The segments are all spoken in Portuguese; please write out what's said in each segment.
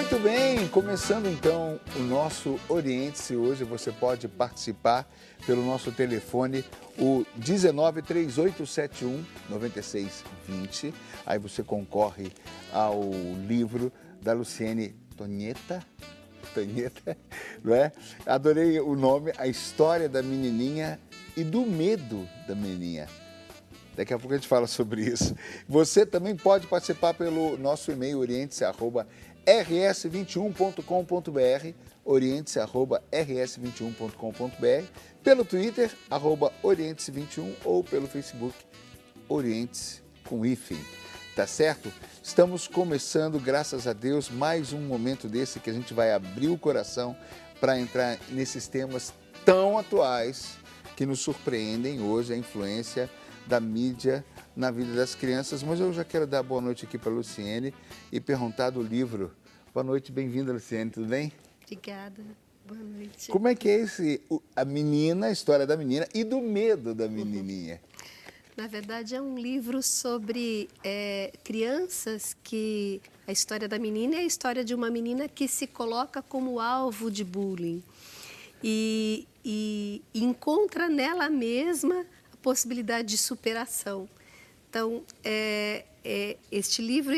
Muito bem, começando então o nosso Oriente-se. Hoje você pode participar pelo nosso telefone, o 193871-9620. Aí você concorre ao livro da Luciene Tonheta, não é? Adorei o nome, A História da Menininha e do Medo da Menininha. Daqui a pouco a gente fala sobre isso. Você também pode participar pelo nosso e-mail oriente@rs21.com.br, oriente@rs21.com.br, pelo Twitter, @oriente21 ou pelo Facebook, Orientes com hífen. Tá certo? Estamos começando, graças a Deus, mais um momento desse que a gente vai abrir o coração para entrar nesses temas tão atuais que nos surpreendem hoje, a influência da mídia na vida das crianças. Mas eu já quero dar boa noite aqui para a Luciene e perguntar do livro. Boa noite, bem-vinda, Luciene, tudo bem? Obrigada, boa noite. Como é que é a história da menina e do medo da menininha? Na verdade, é um livro sobre crianças que... A história da menina é a história de uma menina que se coloca como alvo de bullying e encontra nela mesma a possibilidade de superação. Então, este livro,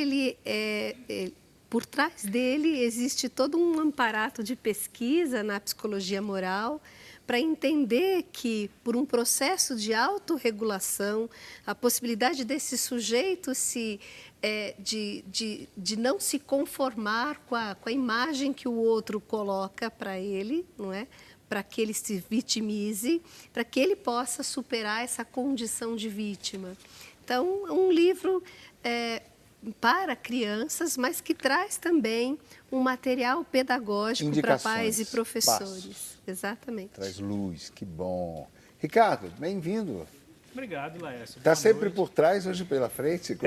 por trás dele, existe todo um aparato de pesquisa na psicologia moral para entender que, por um processo de autorregulação, a possibilidade desse sujeito de não se conformar com a imagem que o outro coloca para ele, não é? Para que ele se vitimize, para que ele possa superar essa condição de vítima. Então, é um livro para crianças, mas que traz também um material pedagógico para pais e professores. Passos. Exatamente. Traz luz, que bom. Ricardo, bem-vindo. Obrigado, Laércio. Está sempre por trás, hoje pela frente?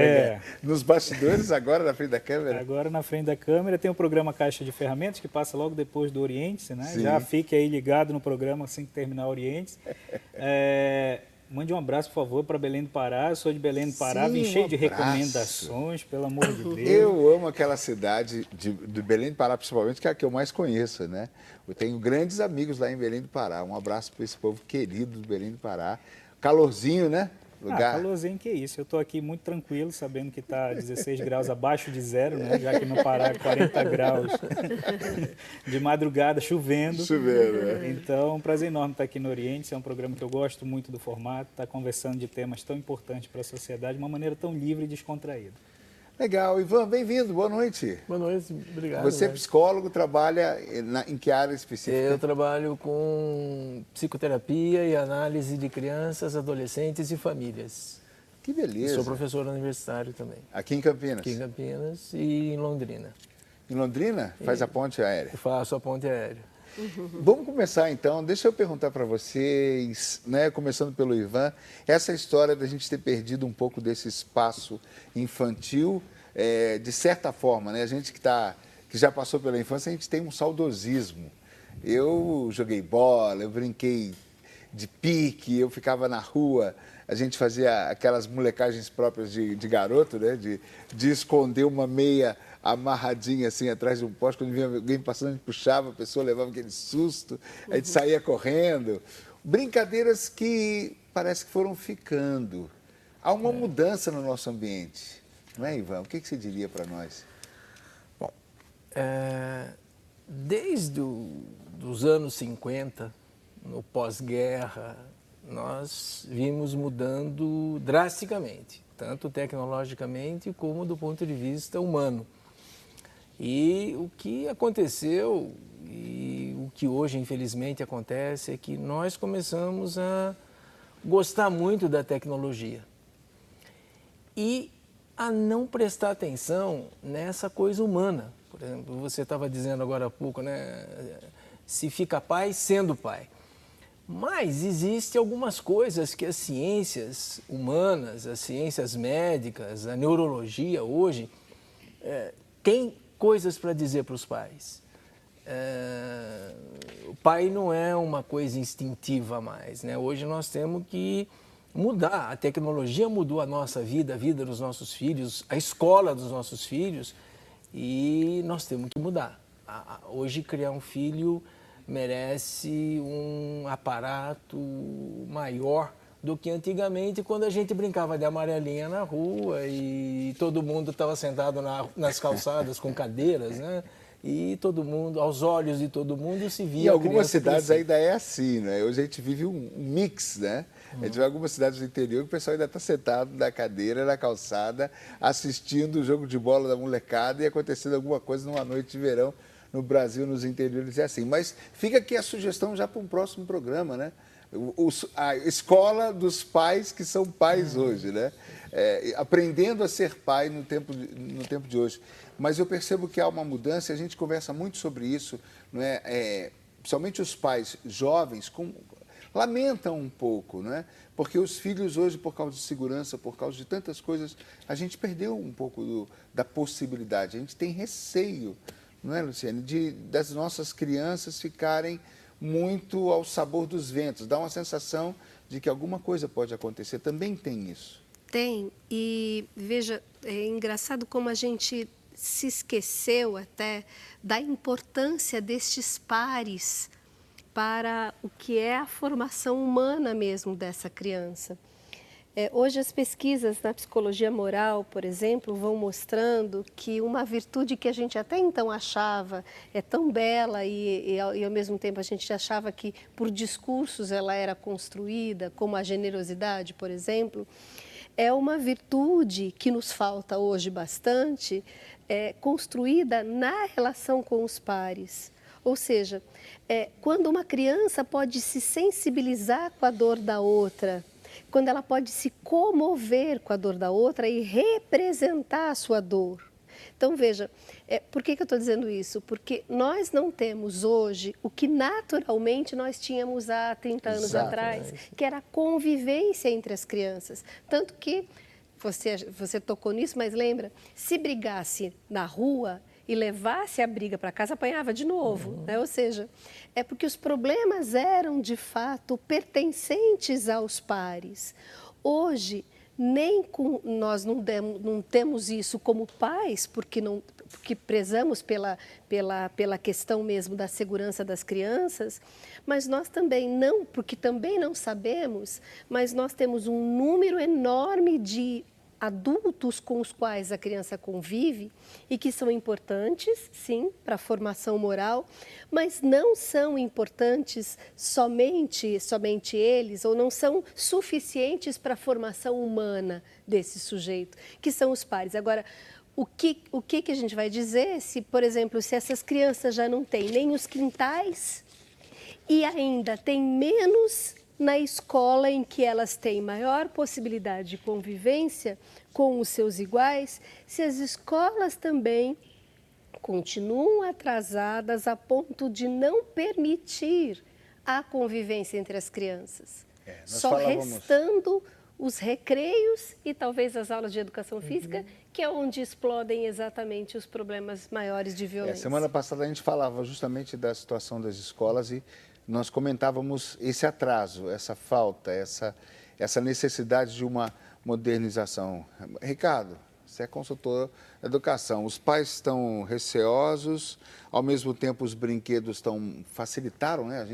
Nos bastidores, agora na frente da câmera? Agora na frente da câmera. Tem o programa Caixa de Ferramentas, que passa logo depois do Oriente, né? Sim. Já fique aí ligado no programa assim que terminar o Oriente. Mande um abraço, por favor, para Belém do Pará. Eu sou de Belém do Pará, vim cheio de recomendações, pelo amor de Deus. Eu amo aquela cidade de Belém do Pará, principalmente, que é a que eu mais conheço, né? Eu tenho grandes amigos lá em Belém do Pará. Um abraço para esse povo querido de Belém do Pará. Calorzinho, né? Calorzinho que isso. Eu estou aqui muito tranquilo, sabendo que está 16 graus abaixo de zero, né? Já que no Pará é 40 graus de madrugada, chovendo. Então, um prazer enorme estar aqui no Oriente. É um programa que eu gosto muito do formato, estar conversando de temas tão importantes para a sociedade de uma maneira tão livre e descontraída. Legal. Ivan, bem-vindo. Boa noite. Boa noite, obrigado. Você é psicólogo, trabalha em que área específica? Eu trabalho com psicoterapia e análise de crianças, adolescentes e famílias. Que beleza. Sou professor universitário também. Aqui em Campinas? Aqui em Campinas e em Londrina. Em Londrina? Faz a ponte aérea? Eu faço a ponte aérea. Vamos começar então, deixa eu perguntar para vocês, né, começando pelo Ivan, essa história da gente ter perdido um pouco desse espaço infantil, de certa forma, né, a gente que já passou pela infância, a gente tem um saudosismo. Eu joguei bola, eu brinquei de pique, eu ficava na rua, a gente fazia aquelas molecagens próprias de garoto, né, de esconder uma meia amarradinha assim atrás de um poste, quando vinha alguém passando, a gente puxava, a pessoa levava aquele susto, a gente saía correndo. Brincadeiras que parece que foram ficando. Há uma mudança no nosso ambiente, não é, Ivan? O que você diria para nós? Bom, desde os anos 50, no pós-guerra, nós vimos mudando drasticamente, tanto tecnologicamente como do ponto de vista humano. E o que aconteceu, e o que hoje infelizmente acontece, é que nós começamos a gostar muito da tecnologia e a não prestar atenção nessa coisa humana. Por exemplo, você estava dizendo agora há pouco, né? Se fica pai sendo pai. Mas existem algumas coisas que as ciências humanas, as ciências médicas, a neurologia hoje, tem coisas para dizer para os pais. O pai não é uma coisa instintiva mais, né? Hoje nós temos que mudar. A tecnologia mudou a nossa vida, a vida dos nossos filhos, a escola dos nossos filhos. E nós temos que mudar. Hoje, criar um filho merece um aparato maior do que antigamente, quando a gente brincava de amarelinha na rua e todo mundo estava sentado nas calçadas com cadeiras, né? E todo mundo, aos olhos de todo mundo, se via. Em algumas cidades ainda é assim, né? Hoje a gente vive um mix, né? A gente vê algumas cidades do interior que o pessoal ainda está sentado na cadeira, na calçada, assistindo o jogo de bola da molecada e acontecendo alguma coisa numa noite de verão. No Brasil, nos interiores, é assim. Mas fica aqui a sugestão já para um próximo programa, né? A escola dos pais que são pais hoje, né? Aprendendo a ser pai no tempo de hoje. Mas eu percebo que há uma mudança, e a gente conversa muito sobre isso, não é? Principalmente os pais jovens lamentam um pouco, né? Porque os filhos hoje, por causa de segurança, por causa de tantas coisas, a gente perdeu um pouco da possibilidade. A gente tem receio, não é, Luciane, das nossas crianças ficarem muito ao sabor dos ventos. Dá uma sensação de que alguma coisa pode acontecer. Também tem isso. Tem. E, veja, é engraçado como a gente se esqueceu até da importância destes pares para o que é a formação humana mesmo dessa criança. Hoje as pesquisas na psicologia moral, por exemplo, vão mostrando que uma virtude que a gente até então achava tão bela e ao mesmo tempo a gente achava que por discursos ela era construída, como a generosidade, por exemplo, é uma virtude que nos falta hoje bastante, construída na relação com os pares. Ou seja, quando uma criança pode se sensibilizar com a dor da outra, quando ela pode se comover com a dor da outra e representar a sua dor. Então, veja, por que eu estou dizendo isso? Porque nós não temos hoje o que naturalmente nós tínhamos há 30 anos atrás, que era a convivência entre as crianças. Tanto que, você tocou nisso, mas lembra, se brigasse na rua e levasse a briga para casa, apanhava de novo, né? Ou seja, é porque os problemas eram, de fato, pertencentes aos pares. Hoje, nós não temos isso como pais, porque prezamos pela questão mesmo da segurança das crianças, mas nós também não, porque também não sabemos, mas nós temos um número enorme de adultos com os quais a criança convive e que são importantes, sim, para a formação moral, mas não são importantes somente eles, ou não são suficientes para a formação humana desse sujeito, que são os pares. Agora, o que a gente vai dizer se, por exemplo, se essas crianças já não têm nem os quintais e ainda têm menos na escola em que elas têm maior possibilidade de convivência com os seus iguais, se as escolas também continuam atrasadas a ponto de não permitir a convivência entre as crianças, só restando os recreios e talvez as aulas de educação física, que é onde explodem exatamente os problemas maiores de violência. Semana passada a gente falava justamente da situação das escolas e nós comentávamos esse atraso, essa falta, essa necessidade de uma modernização. Ricardo, você é consultor da educação. Os pais estão receosos, ao mesmo tempo os brinquedos facilitaram, né?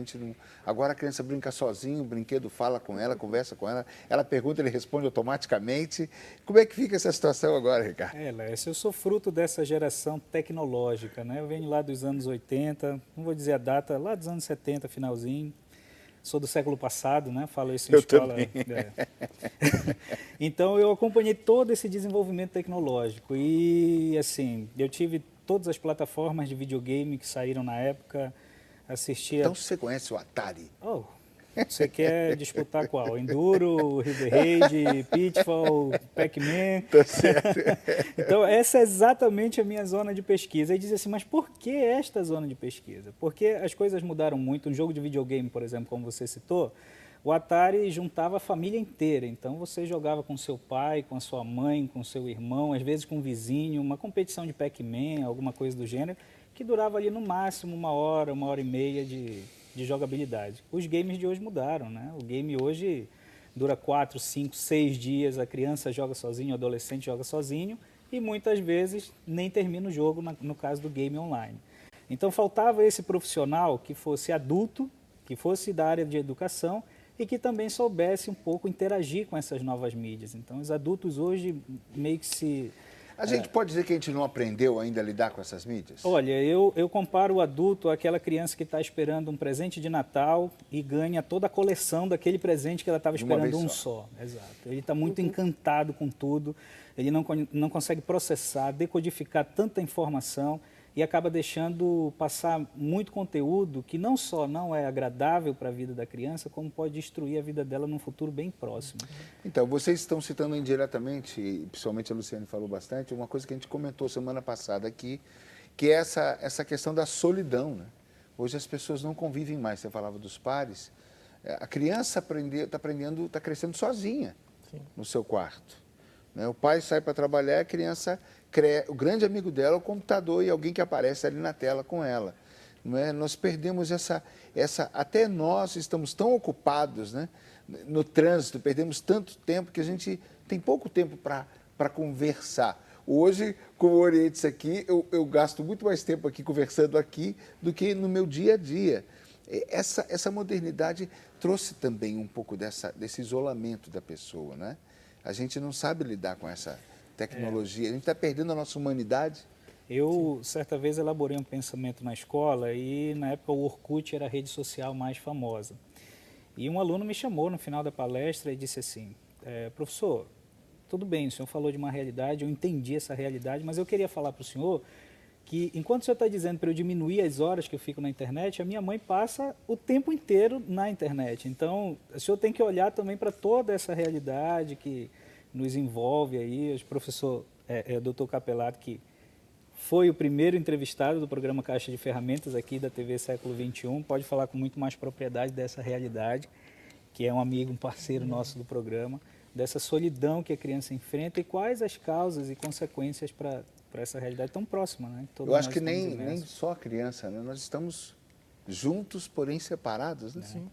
Agora a criança brinca sozinho, o brinquedo fala com ela, conversa com ela, ela pergunta, ele responde automaticamente. Como é que fica essa situação agora, Ricardo? Lécio, eu sou fruto dessa geração tecnológica, né? Eu venho lá dos anos 80, não vou dizer a data, lá dos anos 70, finalzinho. Sou do século passado, né? Falo isso em escola. Então, eu acompanhei todo esse desenvolvimento tecnológico e, assim, eu tive todas as plataformas de videogame que saíram na época, assistia... Então, você conhece o Atari? Você quer disputar qual? Enduro, River Raid, Pitfall, Pac-Man? Tá certo. Então, essa é exatamente a minha zona de pesquisa. E diz assim, mas por que esta zona de pesquisa? Porque as coisas mudaram muito. Um jogo de videogame, por exemplo, como você citou, o Atari juntava a família inteira. Então, você jogava com seu pai, com a sua mãe, com seu irmão, às vezes com um vizinho, uma competição de Pac-Man, alguma coisa do gênero, que durava ali no máximo 1 hora, 1 hora e meia de jogabilidade. Os games de hoje mudaram, né? O game hoje dura 4, 5, 6 dias, a criança joga sozinho, o adolescente joga sozinho e muitas vezes nem termina o jogo, no caso do game online. Então faltava esse profissional que fosse adulto, que fosse da área de educação e que também soubesse um pouco interagir com essas novas mídias. Então os adultos hoje meio que se... A gente pode dizer que a gente não aprendeu ainda a lidar com essas mídias? Olha, eu comparo o adulto àquela criança que está esperando um presente de Natal e ganha toda a coleção daquele presente que ela estava esperando um só. Exato. Ele está muito encantado com tudo, ele não consegue processar, decodificar tanta informação e acaba deixando passar muito conteúdo que não só não é agradável para a vida da criança, como pode destruir a vida dela num futuro bem próximo. Então, vocês estão citando indiretamente, e principalmente a Luciane falou bastante, uma coisa que a gente comentou semana passada aqui, que é essa questão da solidão, né? Hoje as pessoas não convivem mais, você falava dos pares, a criança está crescendo sozinha. Sim. No seu quarto. O pai sai para trabalhar, a criança... O grande amigo dela é o computador e alguém que aparece ali na tela com ela. Não é? Nós perdemos até nós estamos tão ocupados, né, no trânsito, perdemos tanto tempo que a gente tem pouco tempo para conversar. Hoje, com o Orientes aqui, eu gasto muito mais tempo aqui conversando aqui do que no meu dia a dia. Essa modernidade trouxe também um pouco desse isolamento da pessoa, né? A gente não sabe lidar com essa tecnologia, a gente está perdendo a nossa humanidade. Eu, certa vez, elaborei um pensamento na escola e, na época, o Orkut era a rede social mais famosa. E um aluno me chamou no final da palestra e disse assim, professor, tudo bem, o senhor falou de uma realidade, eu entendi essa realidade, mas eu queria falar para o senhor que, enquanto o senhor está dizendo para eu diminuir as horas que eu fico na internet, a minha mãe passa o tempo inteiro na internet. Então, o senhor tem que olhar também para toda essa realidade que nos envolve aí. O professor Dr. Capelato, que foi o primeiro entrevistado do programa Caixa de Ferramentas aqui da TV Século XXI, pode falar com muito mais propriedade dessa realidade, que é um amigo, um parceiro nosso do programa, dessa solidão que a criança enfrenta e quais as causas e consequências para essa realidade tão próxima, né? Eu acho que nem só a criança, né? Nós estamos juntos, porém separados, né? Sim.